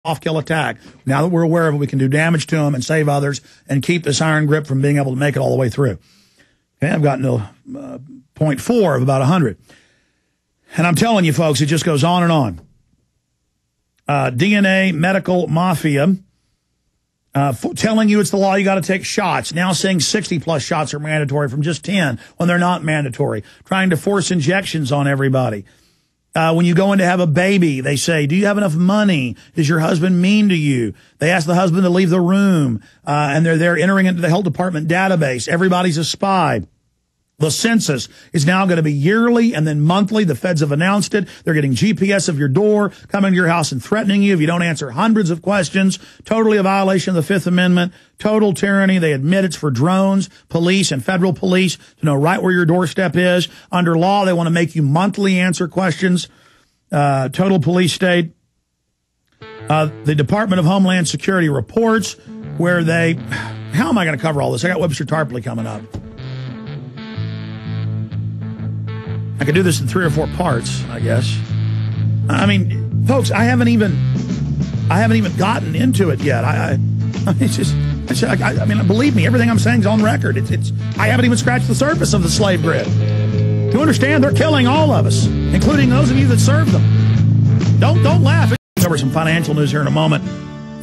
off-kill attack. Now that we're aware of it, we can do damage to them and save others and keep this iron grip from being able to make it all the way through. Okay, I've gotten to 0.4 of about 100. And I'm telling you, folks, it just goes on and on. DNA medical mafia telling you it's the law, you got to take shots. Now saying 60-plus shots are mandatory from just 10 when they're not mandatory. Trying to force injections on everybody. When you go in to have a baby, they say, do you have enough money? Is your husband mean to you? They ask the husband to leave the room, and they're entering into the health department database. Everybody's a spy. The census is now going to be yearly and then monthly. The feds have announced it. They're getting GPS of your door, coming to your house and threatening you if you don't answer hundreds of questions. Totally a violation of the Fifth Amendment. Total tyranny. They admit it's for drones, police, and federal police to know right where your doorstep is. Under law, they want to make you monthly answer questions. Total police state. The Department of Homeland Security reports where they... How am I going to cover all this? I got Webster Tarpley coming up. I could do this in 3 or 4 parts, I guess. I mean, folks, I haven't even gotten into it yet. I mean, believe me, everything I'm saying is on record. I haven't even scratched the surface of the slave grid. You understand? They're killing all of us, including those of you that serve them. Don't laugh. I'll cover some financial news here in a moment.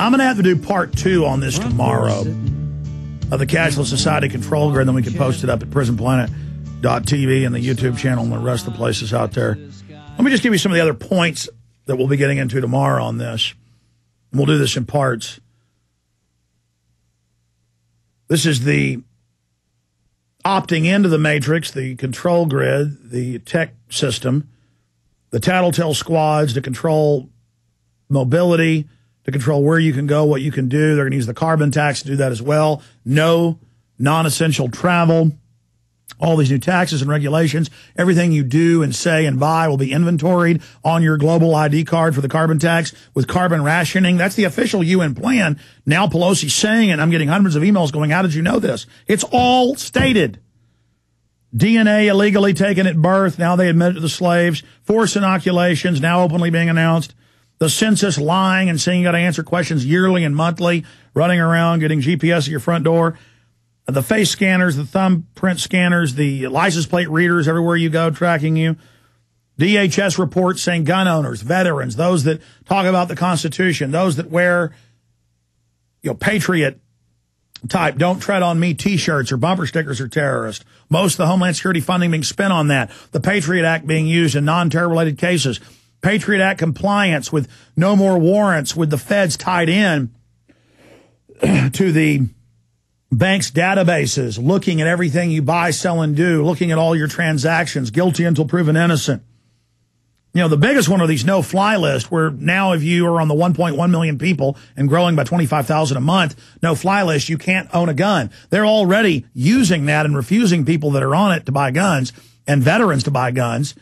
I'm going to have to do part 2 on this tomorrow of the Cashless Society Control Grid, and then we can post it up at prisonplanet.tv and the YouTube channel and the rest of the places out there. Let me just give you some of the other points that we'll be getting into tomorrow on this. And we'll do this in parts. This is the opting into the matrix, the control grid, the tech system, the tattletale squads to control mobility, to control where you can go, what you can do. They're going to use the carbon tax to do that as well. No non-essential travel. All these new taxes and regulations, everything you do and say and buy will be inventoried on your global ID card for the carbon tax with carbon rationing. That's the official UN plan. Now Pelosi's saying it. I'm getting hundreds of emails going, how did you know this? It's all stated. DNA illegally taken at birth. Now they admit it to the slaves. Forced inoculations now openly being announced. The census lying and saying you got to answer questions yearly and monthly, running around, getting GPS at your front door. The face scanners, the thumbprint scanners, the license plate readers everywhere you go tracking you. DHS reports saying gun owners, veterans, those that talk about the Constitution, those that wear, patriot type, don't tread on me T-shirts or bumper stickers are terrorists. Most of the Homeland Security funding being spent on that. The Patriot Act being used in non-terror related cases. Patriot Act compliance with no more warrants with the feds tied in to the banks' databases, looking at everything you buy, sell, and do, looking at all your transactions, guilty until proven innocent. The biggest one are these no-fly lists, where now if you are on the 1.1 million people and growing by 25,000 a month, no-fly list, you can't own a gun. They're already using that and refusing people that are on it to buy guns and veterans to buy guns,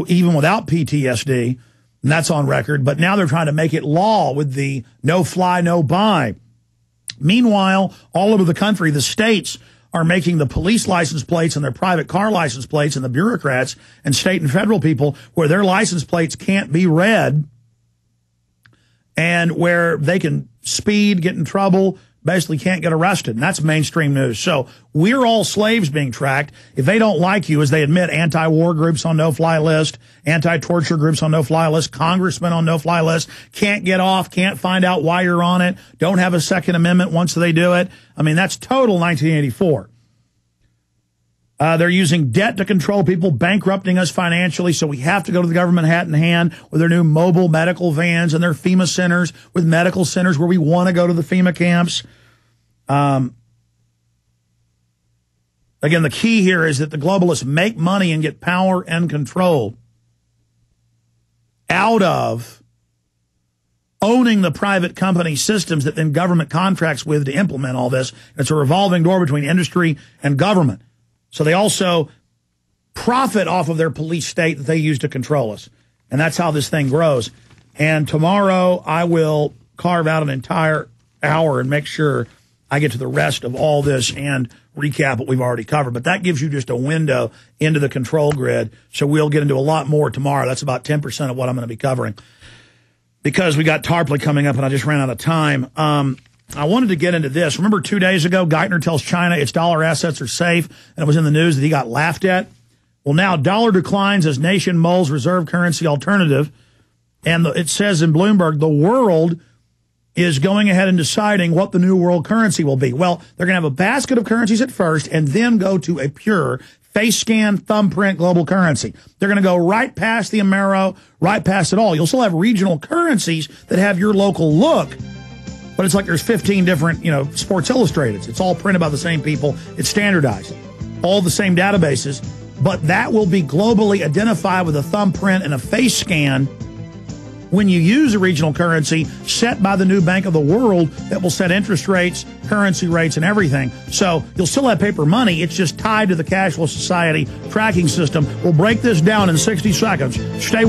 even without PTSD, and that's on record. But now they're trying to make it law with the no-fly, no-buy. Meanwhile, all over the country, the states are making the police license plates and their private car license plates and the bureaucrats and state and federal people where their license plates can't be read and where they can speed, get in trouble, basically can't get arrested. And that's mainstream news. So we're all slaves being tracked. If they don't like you, as they admit, anti-war groups on no-fly list, anti-torture groups on no-fly list, congressmen on no-fly list, can't get off, can't find out why you're on it, don't have a Second Amendment once they do it. I mean, that's total 1984. They're using debt to control people, bankrupting us financially, so we have to go to the government hat in hand with their new mobile medical vans and their FEMA centers with medical centers where we want to go to the FEMA camps. Again, the key here is that the globalists make money and get power and control out of owning the private company systems that then government contracts with to implement all this. It's a revolving door between industry and government. So they also profit off of their police state that they use to control us. And that's how this thing grows. And tomorrow I will carve out an entire hour and make sure I get to the rest of all this and recap what we've already covered. But that gives you just a window into the control grid. So we'll get into a lot more tomorrow. That's about 10% of what I'm going to be covering. because we got Tarpley coming up and I just ran out of time. I wanted to get into this. Remember 2 days ago, Geithner tells China its dollar assets are safe, and it was in the news that he got laughed at. Well, now dollar declines as nation mulls reserve currency alternative. And it says in Bloomberg, the world is going ahead and deciding what the new world currency will be. Well, they're going to have a basket of currencies at first and then go to a pure face scan, thumbprint global currency. They're going to go right past the Amero, right past it all. You'll still have regional currencies that have your local look, but it's like there's 15 different, Sports Illustrateds. It's all printed by the same people. It's standardized. All the same databases, but that will be globally identified with a thumbprint and a face scan when you use a regional currency set by the new Bank of the World that will set interest rates, currency rates, and everything. So you'll still have paper money. It's just tied to the cashless society tracking system. We'll break this down in 60 seconds. Stay